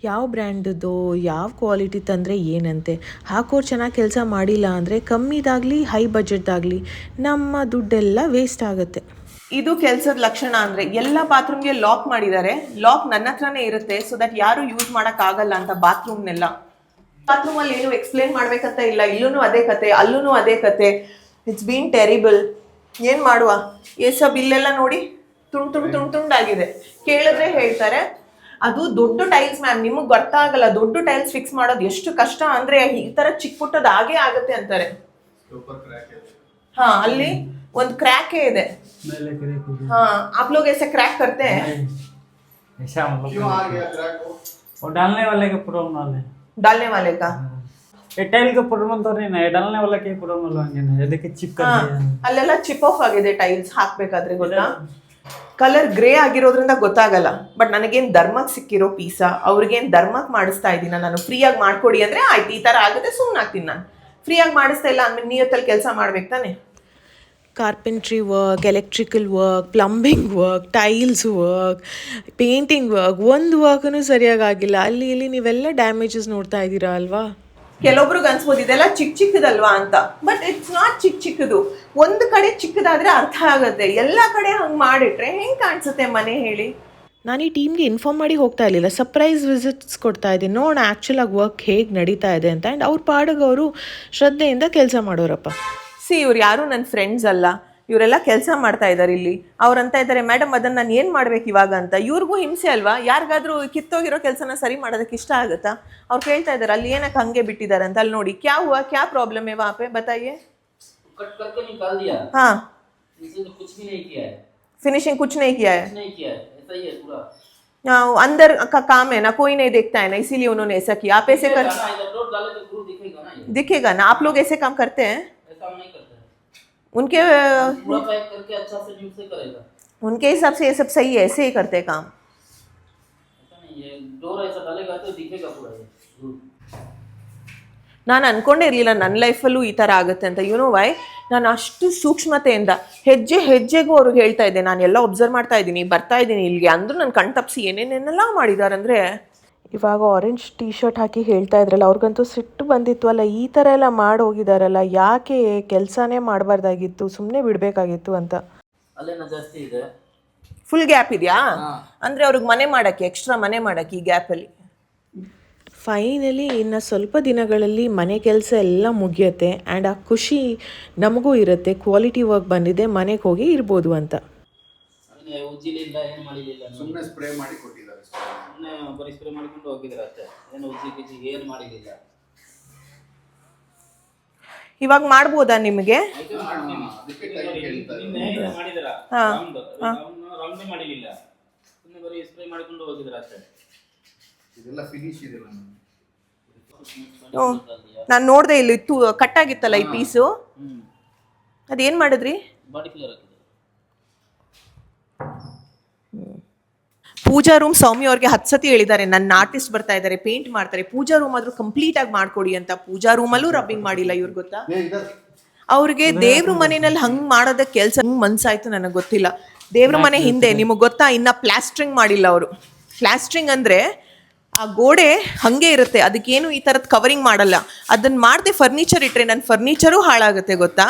ಯಾವ ಬ್ರ್ಯಾಂಡದ್ದು ಯಾವ ಕ್ವಾಲಿಟಿ ತಂದರೆ ಏನಂತೆ, ಹಾಕೋರು ಚೆನ್ನಾಗಿ ಕೆಲಸ ಮಾಡಿಲ್ಲ ಅಂದರೆ ಕಮ್ಮಿದಾಗಲಿ ಹೈ ಬಜೆಟ್ದಾಗಲಿ ನಮ್ಮ ದುಡ್ಡೆಲ್ಲ ವೇಸ್ಟ್ ಆಗುತ್ತೆ. ಇದು ಕೆಲಸದ ಲಕ್ಷಣ. ಅಂದರೆ ಎಲ್ಲ ಬಾತ್ರೂಮ್ಗೆ ಲಾಕ್ ಮಾಡಿದ್ದಾರೆ. ಲಾಕ್ ನನ್ನ ಹತ್ರನೇ ಇರುತ್ತೆ, ಸೊ ದಟ್ ಯಾರು ಯೂಸ್ ಮಾಡೋಕ್ಕಾಗಲ್ಲ ಅಂತ ಬಾತ್ರೂಮ್ನೆಲ್ಲ. ಬಾತ್ರೂಮಲ್ಲಿ ಏನು ಎಕ್ಸ್ಪ್ಲೇನ್ ಮಾಡ್ಬೇಕಂತ ಇಲ್ಲ, ಇಲ್ಲೂ ಅದೇ ಕತೆ, ಅಲ್ಲೂ ಅದೇ ಕತೆ. It's been terrible. ಏನು ಮಾಡುವ, ಸಬ್ ಇಲ್ಲೆಲ್ಲ ನೋಡಿ ತುಂಡಾಗಿದೆ. ಕೇಳಿದ್ರೆ ಹೇಳ್ತಾರೆ ಅದು ದೊಡ್ಡ ಟೈಲ್ಸ್ ಮ್ಯಾಮ್, ನಿಮಗೆ ಗೊತ್ತಾಗಲ್ಲ ದೊಡ್ಡ ಟೈಲ್ಸ್ ಫಿಕ್ಸ್ ಮಾಡೋದು ಎಷ್ಟು ಕಷ್ಟ ಅಂದರೆ, ಈ ಥರ ಚಿಕ್ಕ ಪುಟ್ಟದ ಹಾಗೇ ಆಗುತ್ತೆ ಅಂತಾರೆ. हाँ, ಅಲ್ಲಿ ಒಂದು ಕ್ರ್ಯಾಕೇ ಇದೆ. हाँ, आप लोग ऐसे क्रैक करते हैं? ऐसा मतलब क्यों आ गया क्रैक? वो डालने वाले के प्रॉब्लम वाले, डालने वाले का? ये टाइल का प्रॉब्लम तो नहीं ना, ये डालने वाला के प्रॉब्लम होंगे ना। ये देखिए चिप कर दिया है, ಅಲ್ಲೆಲ್ಲ ಚಿಪ್ ಆಫ್ ಆಗಿದೆ ಟೈಲ್ಸ್ ಹಾಕ್ಬೇಕಾದ್ರೆ. ಗೊತ್ತಾ, ಕಲರ್ ಗ್ರೇ ಆಗಿರೋದ್ರಿಂದ ಗೊತ್ತಾಗಲ್ಲ. ಬಟ್ ನನಗೇನು ಧರ್ಮಕ್ಕೆ ಸಿಕ್ಕಿರೋ ಪೀಸ, ಅವ್ರಿಗೇನು ಧರ್ಮಕ್ಕೆ ಮಾಡಿಸ್ತಾ ಇದ್ದೀನ ನಾನು. ಫ್ರೀಯಾಗಿ ಮಾಡ್ಕೊಡಿ ಅಂದರೆ ಆಯ್ತು, ಈ ಥರ ಆಗುತ್ತೆ ಸುಮ್ಮನೆ ಆಗ್ತೀನಿ ನಾನು. ಫ್ರೀಯಾಗಿ ಮಾಡಿಸ್ತಾ ಇಲ್ಲ ಅಂದ್ಮೇಲೆ ನಿಯತ್ತಲ್ಲಿ ಕೆಲಸ ಮಾಡ್ಬೇಕು ತಾನೆ. Carpentry work, electrical work, plumbing work, tiles work, painting work, ಒಂದು ವರ್ಕೂ ಸರಿಯಾಗಿಲ್ಲ. ಅಲ್ಲಿ ಇಲ್ಲಿ ನೀವೆಲ್ಲ ಡ್ಯಾಮೇಜಸ್ ನೋಡ್ತಾ ಇದ್ದೀರಾ ಅಲ್ವಾ. ಕೆಲವೊಬ್ರಿಗೆ ಅನ್ಸ್ಬೋದು ಇದೆಲ್ಲ ಚಿಕ್ಕದಲ್ವಾ ಅಂತ, ಬಟ್ ಇಟ್ಸ್ ನಾಟ್ ಚಿಕ್ಕದು. ಒಂದು ಕಡೆ ಚಿಕ್ಕದಾದ್ರೆ ಅರ್ಥ ಆಗುತ್ತೆ, ಎಲ್ಲ ಕಡೆ ಹಂಗೆ ಮಾಡಿಟ್ರೆ ಹೆಂಗೆ ಕಾಣಿಸುತ್ತೆ ಮನೆ ಹೇಳಿ. ನಾನು ಈ ಟೀಮ್ಗೆ ಇನ್ಫಾರ್ಮ್ ಮಾಡಿ ಹೋಗ್ತಾ ಇರಲಿಲ್ಲ, ಸರ್ಪ್ರೈಸ್ ವಿಸಿಟ್ಸ್ ಕೊಡ್ತಾ ಇದ್ದೀನಿ, ನೋಡೋಣ ಆ್ಯಕ್ಚುಲಾಗಿ ವರ್ಕ್ ಹೇಗೆ ನಡೀತಾ ಇದೆ ಅಂತ. ಆ್ಯಂಡ್ ಅವ್ರ ಪಾಡಿಗೆ ಅವರು ಶ್ರದ್ಧೆಯಿಂದ ಕೆಲಸ ಮಾಡೋರಪ್ಪ. ಇವ್ರು ಯಾರು ನನ್ನ ಫ್ರೆಂಡ್ಸ್ ಅಲ್ಲ, ಇವರೆಲ್ಲ ಕೆಲಸ ಮಾಡ್ತಾ ಇದ್ದಾರೆ ಇಲ್ಲಿ. ಅವ್ರಂತ ಇದ್ದಾರೆ, ಮೇಡಮ್ ಅದನ್ನು ನಾನು ಏನು ಮಾಡ್ಬೇಕು ಇವಾಗ ಅಂತ. ಇವ್ರಿಗೂ ಹಿಂಸೆ ಅಲ್ವಾ, ಯಾರಿಗಾದ್ರೂ ಕಿತ್ತೋಗಿರೋ ಕೆಲಸನ ಸರಿ ಮಾಡೋದಕ್ಕೆ ಇಷ್ಟ ಆಗುತ್ತಾ? ಅವ್ರು ಕೇಳ್ತಾ ಇದ್ದಾರೆ ಅಲ್ಲಿ ಏನಕ್ಕೆ ಹಂಗೆ ಬಿಟ್ಟಿದ್ದಾರೆ ಅಂತ. ಅಲ್ಲಿ ನೋಡಿ ಕ್ಯಾ ಹುआ, ಕ್ಯಾ ಪ್ರಾಬ್ಲಮ್ है वहाँ पे बताइए. कट करके निकाल दिया। हाँ, इसने कुछ भी नहीं किया है, फिनिशिंग कुछ नहीं किया है. नहीं किया है, ऐसा ही है पूरा। अंदर का काम है ना, कोई नहीं देखता है ना, इसीलिए उन्होंने ऐसा किया. आप ऐसे कर इलेक्ट्रोड डाले तो ग्रूव दिखेगा ना, ये दिखेगा ना. आप लोग ऐसे काम करते हैं? ऐसा हम नहीं करते हैं। उनके पूरा पैक करके अच्छा से यूज से करेगा, उनके हिसाब से ये सब सही है, ऐसे ही करते हैं काम. ऐसा नहीं, ये डोर ऐसा डालेगा तो दिखेगा पूरा ये ग्रूव। ನಾನು ಅನ್ಕೊಂಡೇ ಇರಲಿಲ್ಲ ನನ್ನ ಲೈಫಲ್ಲೂ ಈ ಥರ ಆಗುತ್ತೆ ಅಂತ. You know why? ನಾನು ಅಷ್ಟು ಸೂಕ್ಷ್ಮತೆಯಿಂದ ಹೆಜ್ಜೆ ಹೆಜ್ಜೆಗೂ ಅವ್ರಿಗೆ ಹೇಳ್ತಾ ಇದ್ದೆ, ನಾನು ಎಲ್ಲ ಒಬ್ಸರ್ವ್ ಮಾಡ್ತಾ ಇದ್ದೀನಿ, ಬರ್ತಾ ಇದ್ದೀನಿ ಇಲ್ಲಿಗೆ. ಅಂದರೂ ನನ್ನ ಕಣ್ ತಪ್ಪಿಸಿ ಏನೇನೆಲ್ಲ ಮಾಡಿದಾರಂದರೆ. ಇವಾಗ ಆರೆಂಜ್ ಟೀ ಶರ್ಟ್ ಹಾಕಿ ಹೇಳ್ತಾ ಇದ್ರಲ್ಲ, ಅವ್ರಿಗಂತೂ ಸಿಟ್ಟು ಬಂದಿತ್ತು ಅಲ್ಲ, ಈ ಥರ ಎಲ್ಲ ಮಾಡಿ ಹೋಗಿದಾರಲ್ಲ, ಯಾಕೆ ಕೆಲಸನೇ ಮಾಡಬಾರ್ದಾಗಿತ್ತು, ಸುಮ್ಮನೆ ಬಿಡಬೇಕಾಗಿತ್ತು ಅಂತ. ಅಲ್ಲೇನ ಜಾಸ್ತಿ ಇದೆ, ಫುಲ್ ಗ್ಯಾಪ್ ಇದೆಯಾ? ಅಂದರೆ ಅವ್ರಿಗೆ ಮನೆ ಮಾಡೋಕ್ಕೆ, ಎಕ್ಸ್ಟ್ರಾ ಮನೆ ಮಾಡೋಕ್ಕೆ ಈ ಗ್ಯಾಪಲ್ಲಿ ಫೈನಲಿ ಇನ್ನು ಸ್ವಲ್ಪ ದಿನಗಳಲ್ಲಿ ಮನೆ ಕೆಲಸ ಎಲ್ಲ ಮುಗಿಯುತ್ತೆ ಆ್ಯಂಡ್ ಆ ಖುಷಿ ನಮಗೂ ಇರುತ್ತೆ, ಕ್ವಾಲಿಟಿ ವರ್ಕ್ ಬಂದಿದೆ, ಮನೆಗೆ ಹೋಗಿ ಇರ್ಬೋದು ಅಂತ. ಅದನ್ನೇ ಉಜ್ಜಿಲಿಲ್ಲ, ಏನು ಮಾಡಿಲಿಲ್ಲ, ಸುಮ್ಮನೆ ಸ್ಪ್ರೇ ಮಾಡಿ ಕೊಟ್ಟಿದ್ದಾರೆ. ಸುಮ್ಮನೆ ಬರೀ ಸ್ಪ್ರೇ ಮಾಡಿಕೊಂಡು ಹೋಗಿದ್ದಾರೆ ಅಷ್ಟೇ. ಏನು ಉಜ್ಜಿ ಗಿಜ್ಜಿ ಏನು ಮಾಡಿಲಿಲ್ಲ. ಇವಾಗ ಮಾಡ್ಬೋದಾ ನಿಮಗೆ? ಮಾಡಿದಾರ ರೌಂಡ್ ಮಾಡಿಲಿಲ್ಲ, ಸುಮ್ಮನೆ ಬರೀ ಸ್ಪ್ರೇ ಮಾಡಿಕೊಂಡು ಹೋಗಿದ್ದಾರೆ ಅಷ್ಟೇ. ಇದೆಲ್ಲ ಫಿನಿಶ್ ಇದೆಲ್ಲ. ನಾನು ನೋಡಿದೆ ಇಲ್ಲಿ ಕಟ್ಟಾಗಿತ್ತಲ್ಲ ಈ ಪೀಸು, ಅದೇನು ಮಾಡಿದ್ರಿ? ಬಾಡಿ ಕ್ಲಿಯರ್ ಆಗ್ತದೆ. ಪೂಜಾ ರೂಮ್ ಸೌಮ್ಯ ಅವ್ರಿಗೆ 10 ಸತಿ ಹೇಳಿದ್ದಾರೆ, ನನ್ನ ಆರ್ಟಿಸ್ಟ್ ಬರ್ತಾ ಇದ್ದಾರೆ, ಪೇಂಟ್ ಮಾಡ್ತಾರೆ, ಪೂಜಾ ರೂಮ್ ಆದ್ರೂ ಕಂಪ್ಲೀಟ್ ಆಗಿ ಮಾಡ್ಕೊಡಿ ಅಂತ. ಪೂಜಾ ರೂಮಲ್ಲೂ ರಬ್ಬಿಂಗ್ ಮಾಡಿಲ್ಲ ಇವ್ರಿಗೆ, ಗೊತ್ತಾ? ಅವ್ರಿಗೆ ದೇವ್ರ ಮನೆಯಲ್ಲಿ ಹಂಗೆ ಮಾಡೋದಕ್ಕೆ ಕೆಲಸ ಮನ್ಸಾಯ್ತು, ನನಗೆ ಗೊತ್ತಿಲ್ಲ. ದೇವ್ರ ಮನೆ ಹಿಂದೆ ನಿಮಗೆ ಗೊತ್ತಾ, ಇನ್ನ ಪ್ಲಾಸ್ಟ್ರಿಂಗ್ ಮಾಡಿಲ್ಲ ಅವರು. ಪ್ಲಾಸ್ಟ್ರಿಂಗ್ ಅಂದ್ರೆ ಆ ಗೋಡೆ ಹಂಗೆ ಇರುತ್ತೆ, ಅದಕ್ಕೇನು ಈ ಥರದ್ದು ಕವರಿಂಗ್ ಮಾಡಲ್ಲ. ಅದನ್ನ ಮಾಡದೆ ಫರ್ನಿಚರ್ ಇಟ್ಟರೆ ನನ್ನ ಫರ್ನಿಚರು ಹಾಳಾಗುತ್ತೆ, ಗೊತ್ತಾ?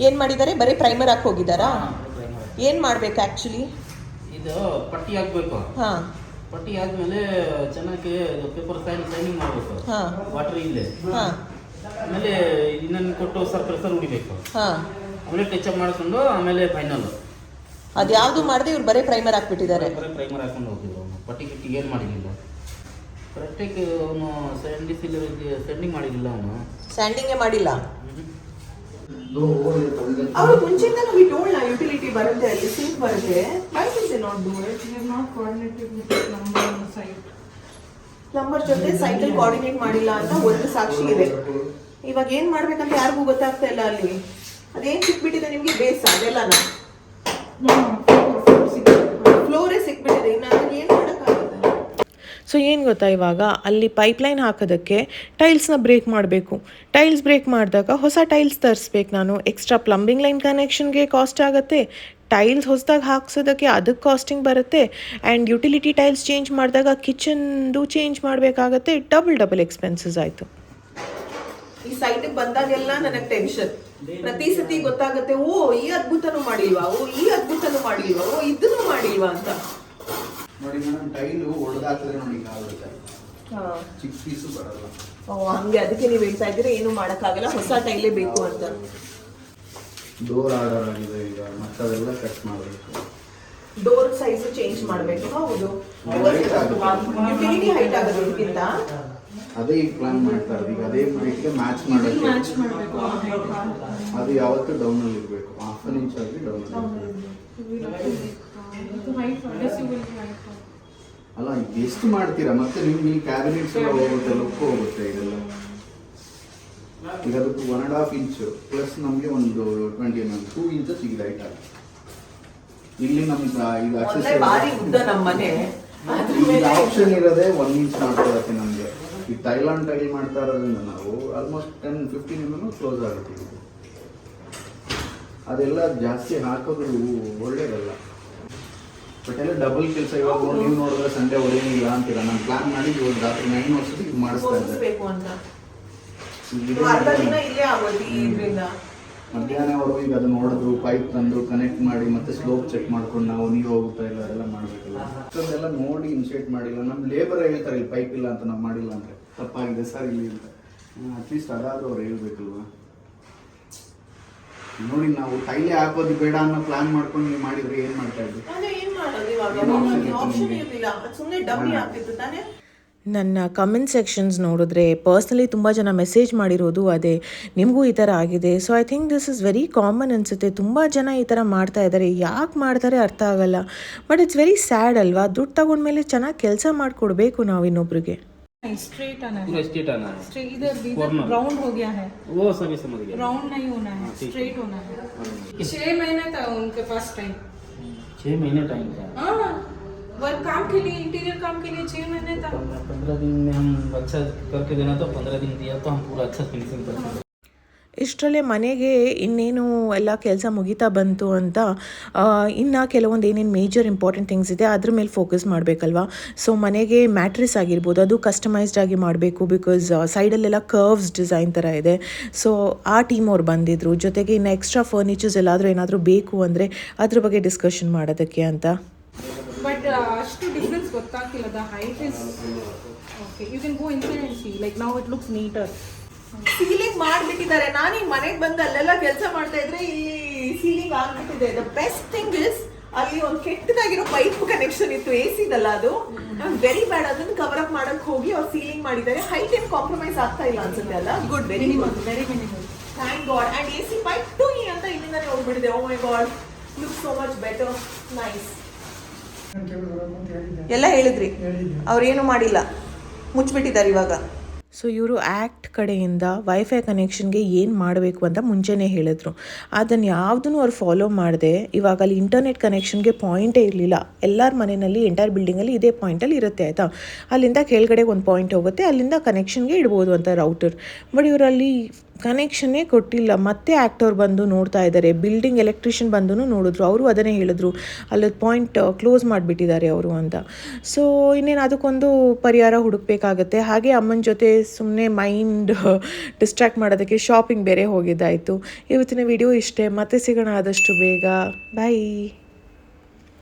ಏನು ಮಾಡಿದ್ದಾರೆ? ಬರೀ ಪ್ರೈಮರ್ ಹಾಕಿ ಹೋಗಿದ್ದಾರಾ? ಏನು ಮಾಡ್ಬೇಕು ಆ್ಯಕ್ಚುಲಿ? ಇದು ಪಟ್ಟಿ ಹಾಕ್ಬೇಕು. ಹಾಂ, ಪಟ್ಟಿ ಆದ್ಮೇಲೆ ಚೆನ್ನಾಗಿ ಪೇಪರ್ ಸೈನಿಂಗ್ ಮಾಡಬೇಕು. ಹಾಂ, ವಾಟರ್ ಇಲ್ಲೇ. ಹಾಂ, ಆಮೇಲೆ ಇನ್ನೊಂದು ಕೊಟ್ಟು ಪ್ರೆಸರ್ ಹೊಡಿಬೇಕು. ಹಾಂ. ಆಮೇಲೆ ಟಚ್ ಅಪ್ ಮಾಡಿಕೊಂಡು ಆಮೇಲೆ ಫೈನಲ್. ಅದು ಯಾವುದು ಮಾಡದೆ ಇವ್ರು ಬರೀ ಪ್ರೈಮರ್ ಹಾಕ್ಬಿಟ್ಟಿದ್ದಾರೆ. ಬರೀ ಪ್ರೈಮರ್ ಹಾಕೊಂಡು ಹೋಗಿದ್ರು ಅವನು. ಪಟ್ಟಿ ಗಿಟ್ಟಿ ಏನು ಮಾಡಿರಲಿಲ್ಲ. ಕರೆಕ್ಟಾಗಿ ಅವನು ಸೆಂಡಿಂಗ್ ಮಾಡಿರಲಿಲ್ಲ, ಅವನು ಸ್ಯಾಂಡಿಂಗೇ ಮಾಡಿಲ್ಲ. ಅವರು ಮುಂಚೆಯಿಂದ ವಿ ಟೋಲ್ಡ್ ನಾ ಯುಟಿಲಿಟಿ ಬರುತ್ತೆ, ಅಲ್ಲಿ ಸಿಂಕ್ ಬರುತ್ತೆ. Why did they not do it? They not coordinated with plumber on site. Plumber ಜೊತೆ ಸೈಕಲ್ ಕೋಆರ್ಡಿನೇಟ್ ಮಾಡಿಲ್ಲ ಅಂತ ಒಂದು ಸಾಕ್ಷಿ ಇದೆ. ಇವಾಗ ಏನ್ ಮಾಡ್ಬೇಕಂತ ಯಾರಿಗೂ ಗೊತ್ತಾಗ್ತಾ ಇಲ್ಲ. ಅಲ್ಲಿ ಅದೇನ್ ಸಿಕ್ಬಿಟ್ಟಿದೆ ನಿಮ್ಗೆ? ಬೇಸ್ ಅದೆಲ್ಲನ ಫ್ಲೋರೇ ಸಿಕ್ಬಿಟ್ಟಿದೆ. ಇನ್ನು ಅದನ್ನ ಏನ್ ಮಾಡೋಕ್ಕಾಗುತ್ತೆ? ಸೊ ಏನು ಗೊತ್ತಾ, ಇವಾಗ ಅಲ್ಲಿ ಪೈಪ್ಲೈನ್ ಹಾಕೋದಕ್ಕೆ ಟೈಲ್ಸ್ನ ಬ್ರೇಕ್ ಮಾಡಬೇಕು. ಟೈಲ್ಸ್ ಬ್ರೇಕ್ ಮಾಡಿದಾಗ ಹೊಸ ಟೈಲ್ಸ್ ತರಿಸ್ಬೇಕು ನಾನು. ಎಕ್ಸ್ಟ್ರಾ ಪ್ಲಂಬಿಂಗ್ ಲೈನ್ ಕನೆಕ್ಷನ್ಗೆ ಕಾಸ್ಟ್ ಆಗುತ್ತೆ, ಟೈಲ್ಸ್ ಹೊಸದಾಗಿ ಹಾಕ್ಸೋದಕ್ಕೆ ಅದಕ್ಕೆ ಕಾಸ್ಟಿಂಗ್ ಬರುತ್ತೆ, ಆ್ಯಂಡ್ ಯುಟಿಲಿಟಿ ಟೈಲ್ಸ್ ಚೇಂಜ್ ಮಾಡಿದಾಗ ಕಿಚನ್ದು ಚೇಂಜ್ ಮಾಡಬೇಕಾಗತ್ತೆ. ಡಬಲ್ ಎಕ್ಸ್ಪೆನ್ಸಸ್ ಆಯಿತು. ಈ ಸೈಟಿಗೆ ಬಂದಾಗೆಲ್ಲ ನನಗೆ ಟೆನ್ಷನ್. ಪ್ರತಿ ಸತಿ ಗೊತ್ತಾಗುತ್ತೆ, ಓ ಈ ಅದ್ಭುತನೂ ಮಾಡಿಲ್ವಾ, ಓ ಈ ಅದ್ಭುತನೂ ಮಾಡಿಲ್ವಾ, ಓ ಇದನ್ನು ಮಾಡಿಲ್ವಾ ಅಂತ. ನೋಡಿ ಮೇಡಮ್, ಟೈಲು ಹೊಡೆದಾಕಿದ್ರೆ ನೋಡಿ ಆಗುತ್ತೆ, ಚಿಕ್ಕ ಪೀಸು ಬರಲ್ಲ. ಓ ಹಂಗೆ, ಅದಕ್ಕೆ ನೀವು ಹೇಳ್ತಾ ಇದ್ದೀರಾ ಏನು ಮಾಡೋಕ್ಕಾಗಲ್ಲ, ಹೊಸ ಟೈಲೇ ಬೇಕು ಅಂತ. ಡೋರ್ ಆರ್ಡರ್ ಆಗಿದೆ ಈಗ, ಮತ್ತೆ ಅದೆಲ್ಲ ಕಟ್ ಮಾಡಬೇಕು. ಡೋರ್ ಸೈಜ್ ಚೇಂಜ್ ಮಾಡಬೇಕು. ಹೌದು, ಯುಟಿಲಿಟಿ ಹೈಟ್ ಆಗೋದು ಇದಕ್ಕಿಂತ. ಅದೇ ಈಗ ಪ್ಲಾನ್ ಮಾಡ್ತಾ ಇರೋದು. ಈಗ ಅದೇ ಹೈಟ್ಗೆ ಮ್ಯಾಚ್ ಮಾಡಬೇಕು. ಅದು ಯಾವತ್ತೂ ಡೌನಲ್ಲಿ ಇರಬೇಕು, 1/2 ಇಂಚ್ ಆಗಿ ಡೌನಲ್ಲಿ ಅಲ್ಲ. ಎಷ್ಟು ಮಾಡ್ತೀರಾ ಮತ್ತೆ? ನಿಮ್ಗೆ ಈ ಕ್ಯಾಬಿನೆಟ್ಸ್ ಎಲ್ಲ ಹೋಗುತ್ತೆ, ಲುಕ್ ಹೋಗುತ್ತೆ ಇದೆಲ್ಲ. ಈಗ ಅದಕ್ಕೆ 1.5 ಇಂಚು ಪ್ಲಸ್ ನಮಗೆ ಒಂದು 20 mm 2 ಇಂಚಸ್ ಈಗ ಹೈಟ್ ಆಗುತ್ತೆ. ಇಲ್ಲಿ ನಮ್ಗೆ ಈಗ ಭಾರಿ ಉದ್ದ ನಮ್ಮ ಮನೆ, ಆಪ್ಷನ್ ಇರೋದೇ 1 ಇಂಚ್ ಮಾಡ್ಕೊಳಕ್ಕೆ ನಮಗೆ. ಈ ಟೈಲ್ ಮಾಡ್ತಾ ಇರೋದ್ರಿಂದ ನಾವು ಆಲ್ಮೋಸ್ಟ್ 10-15 mm ಕ್ಲೋಸ್ ಆಗುತ್ತೆ. ಅದೆಲ್ಲ ಜಾಸ್ತಿ ಹಾಕೋದು ಒಳ್ಳೇದಲ್ಲ. ಬಟ್ ಎಲ್ಲ ಡಬಲ್ ಕೆಲಸ. ಇವಾಗ ನೀವು ನೋಡಿದ್ರೆ ಸಂಡೇ ಹೊಡೆಯಂಗಿಲ್ಲ ಅಂತೀರಾ. ನಾನು ಪ್ಲಾನ್ ಮಾಡಿ ಇವಾಗ ರಾತ್ರಿ 9 ವರ್ಷಕ್ಕೆ ಮಾಡಿಸ್ತಾ ಇದ್ದೆ. ಮಧ್ಯಾಹ್ನವರೆಗೂ ಈಗ ಅದು ನೋಡಿದ್ರು, ಪೈಪ್ ತಂದು ಕನೆಕ್ಟ್ ಮಾಡಿ ಮತ್ತೆ ಸ್ಲೋಪ್ ಚೆಕ್ ಮಾಡ್ಕೊಂಡು ನಾವು ನೀರು ಹೋಗುತ್ತಾ ಇಲ್ಲ ಅದೆಲ್ಲ ಮಾಡಬೇಕಲ್ಲ. ಅದೆಲ್ಲ ನೋಡಿ ಇನ್ಶಿಯೇಟ್ ಮಾಡಿಲ್ಲ. ನಮ್ಮ ಲೇಬರ್ ಹೇಳ್ತಾರೆ ಇಲ್ಲಿ ಪೈಪ್ ಇಲ್ಲ ಅಂತ, ನಾವು ಮಾಡಿಲ್ಲ ಅಂದರೆ ತಪ್ಪಾಗಿದೆ ಸರ್ ಇಲ್ಲಿ ಅಂತ. ಅಟ್ಲೀಸ್ಟ್ ಅದಾದರೂ ಅವ್ರು ಹೇಳ್ಬೇಕಲ್ವಾ. ನೋಡಿ, ನಾವು ಟೈಲೇ ಹಾಕೋದು ಬೇಡ ಅನ್ನೋ ಪ್ಲಾನ್ ಮಾಡ್ಕೊಂಡು ನೀವು ಮಾಡಿದ್ರೆ ಏನು ಮಾಡ್ತಾ ಇದ್ವಿ? ನನ್ನ ಕಮೆಂಟ್ ಸೆಕ್ಷನ್ಸ್ ನೋಡಿದ್ರೆ ಪರ್ಸ್ನಲಿ ತುಂಬ ಜನ ಮೆಸೇಜ್ ಮಾಡಿರೋದು ಅದೇ, ನಿಮಗೂ ಈ ಥರ ಆಗಿದೆ. So I think this is very common ಅನಿಸುತ್ತೆ. ತುಂಬ ಜನ ಈ ಥರ ಮಾಡ್ತಾ ಇದ್ದಾರೆ. ಯಾಕೆ ಮಾಡ್ತಾರೆ ಅರ್ಥ ಆಗಲ್ಲ. ಬಟ್ ಇಟ್ಸ್ ವೆರಿ ಸ್ಯಾಡ್ ಅಲ್ವಾ? ದುಡ್ಡು ತಗೊಂಡ್ಮೇಲೆ ಚೆನ್ನಾಗಿ ಕೆಲಸ ಮಾಡಿಕೊಡ್ಬೇಕು ನಾವು ಇನ್ನೊಬ್ರಿಗೆ. स्ट्रेट आना है, पूरा स्ट्रेट आना है, इधर राउंड हो गया है, वो सभी समझ गया। राउंड नहीं होना है, स्ट्रेट होना है। 6 महीने था उनके पास टाइम। 6 महीने टाइम था। हाँ, वर्क काम के लिए, इंटीरियर काम के लिए 6 महीने था। 15 दिन में हम अच्छा करके देना, तो 15 दिन दिया तो हम पूरा अच्छा फिनिशिंग करके। ಇಷ್ಟರಲ್ಲೇ ಮನೆಗೆ ಇನ್ನೇನು ಎಲ್ಲ ಕೆಲಸ ಮುಗಿತಾ ಬಂತು ಅಂತ ಇನ್ನು ಕೆಲವೊಂದು ಏನೇನು ಮೇಜರ್ ಇಂಪಾರ್ಟೆಂಟ್ ಥಿಂಗ್ಸ್ ಇದೆ ಅದ್ರ ಮೇಲೆ ಫೋಕಸ್ ಮಾಡಬೇಕಲ್ವಾ. ಸೊ ಮನೆಗೆ ಮ್ಯಾಟ್ರಿಸ್ ಆಗಿರ್ಬೋದು, ಅದು ಕಸ್ಟಮೈಸ್ಡ್ ಆಗಿ ಮಾಡಬೇಕು. ಬಿಕಾಸ್ ಸೈಡಲ್ಲೆಲ್ಲ ಕರ್ವ್ಸ್ ಡಿಸೈನ್ ಥರ ಇದೆ. ಸೊ ಆ ಟೀಮ್ ಅವ್ರು ಬಂದಿದ್ದರು. ಜೊತೆಗೆ ಇನ್ನು ಎಕ್ಸ್ಟ್ರಾ ಫರ್ನಿಚರ್ಸ್ ಎಲ್ಲಾದರೂ ಏನಾದರೂ ಬೇಕು ಅಂದರೆ ಅದ್ರ ಬಗ್ಗೆ ಡಿಸ್ಕಷನ್ ಮಾಡೋದಕ್ಕೆ ಅಂತ. ಬಟ್ ಅಷ್ಟು ಡಿಫ್ರೆನ್ಸ್ ಗೊತ್ತಾಗ್ತಿಲ್ಲ. The height is okay. You can go inside and see like now it looks neater. Ceiling ಮಾಡ್ಬಿಟ್ಟಿದ್ದಾರೆ. ನಾನು ಈಗ ಮನೆಗೆ ಬಂದು ಅಲ್ಲೆಲ್ಲ ಕೆಲಸ ಮಾಡ್ತಾ ಇದ್ರೆ ಇಲ್ಲಿ ಸೀಲಿಂಗ್ ಆಗ್ಬಿಟ್ಟಿದೆ. ದ ಬೆಸ್ಟ್ ಥಿಂಗ್ ಇಸ್ ಅಲ್ಲಿ ಒಂದು ಕೆಟ್ಟದಾಗಿರೋ ಪೈಪ್ ಕನೆಕ್ಷನ್ ಇತ್ತು, AC ದಲ್ಲ ಅದು ವೆರಿ ಬ್ಯಾಡ್. ಅದನ್ನು ಕವರ್ ಅಪ್ ಮಾಡಕ್ ಹೋಗಿ ಅವ್ರು ಸೀಲಿಂಗ್ ಮಾಡಿದ್ದಾರೆ. ಹೈಟ್ ಏನು ಕಾಂಪ್ರಮೈಸ್ ಆಗ್ತಾ ಇಲ್ಲ ಅನ್ಸುತ್ತೆ ಅಲ್ಲ. Good, very good, very minimal. Thank god. And AC pipe ಟು ಅಂತ ಇಲ್ಲಿಂದಾನೆ ಹೋಗ್ಬಿಟ್ಟಿದೆ. Oh my god, look so much better, nice. ಎಲ್ಲ ಹೇಳಿದ್ರಿ, ಅವ್ರೇನು ಮಾಡಿಲ್ಲ, ಮುಚ್ಚಿಬಿಟ್ಟಿದ್ದಾರೆ ಇವಾಗ. ಸೊ ಇವರು ಆ್ಯಕ್ಟ್ ಕಡೆಯಿಂದ ವೈಫೈ ಕನೆಕ್ಷನ್ಗೆ ಏನು ಮಾಡಬೇಕು ಅಂತ ಮುಂಚೆನೇ ಹೇಳಿದ್ರು. ಅದನ್ನು ಯಾವುದನ್ನು ಅವ್ರು ಫಾಲೋ ಮಾಡಿದೆ. ಇವಾಗ ಅಲ್ಲಿ ಇಂಟರ್ನೆಟ್ ಕನೆಕ್ಷನ್ಗೆ ಪಾಯಿಂಟೇ ಇರಲಿಲ್ಲ. ಎಲ್ಲರ ಮನೆಯಲ್ಲಿ ಎಂಟೈರ್ ಬಿಲ್ಡಿಂಗಲ್ಲಿ ಇದೇ ಪಾಯಿಂಟಲ್ಲಿ ಇರುತ್ತೆ ಆಯಿತಾ. ಅಲ್ಲಿಂದ ಕೆಳಗಡೆಗೆ ಒಂದು ಪಾಯಿಂಟ್ ಹೋಗುತ್ತೆ, ಅಲ್ಲಿಂದ ಕನೆಕ್ಷನ್ಗೆ ಇಡ್ಬೋದು ಅಂತ ರೌಟರ್. ಬಟ್ ಇವರಲ್ಲಿ ಕನೆಕ್ಷನ್ನೇ ಕೊಟ್ಟಿಲ್ಲ. ಮತ್ತೆ ಆ್ಯಕ್ಟವ್ರು ಬಂದು ನೋಡ್ತಾ ಇದ್ದಾರೆ, ಬಿಲ್ಡಿಂಗ್ ಎಲೆಕ್ಟ್ರಿಷಿಯನ್ ಬಂದು ನೋಡಿದ್ರು. ಅವರು ಅದನ್ನೇ ಹೇಳಿದ್ರು, ಅಲ್ಲದ ಪಾಯಿಂಟ್ ಕ್ಲೋಸ್ ಮಾಡಿಬಿಟ್ಟಿದ್ದಾರೆ ಅವರು ಅಂತ. ಸೊ ಇನ್ನೇನು ಅದಕ್ಕೊಂದು ಪರಿಹಾರ ಹುಡುಕಬೇಕಾಗತ್ತೆ. ಹಾಗೆ ಅಮ್ಮನ ಜೊತೆ ಸುಮ್ಮನೆ ಮೈಂಡ್ ಡಿಸ್ಟ್ರ್ಯಾಕ್ಟ್ ಮಾಡೋದಕ್ಕೆ ಶಾಪಿಂಗ್ ಬೇರೆ ಹೋಗಿದ್ದಾಯಿತು. ಇವತ್ತಿನ ವಿಡಿಯೋ ಇಷ್ಟೇ. ಮತ್ತೆ ಸಿಗೋಣ ಆದಷ್ಟು ಬೇಗ. ಬಾಯ್.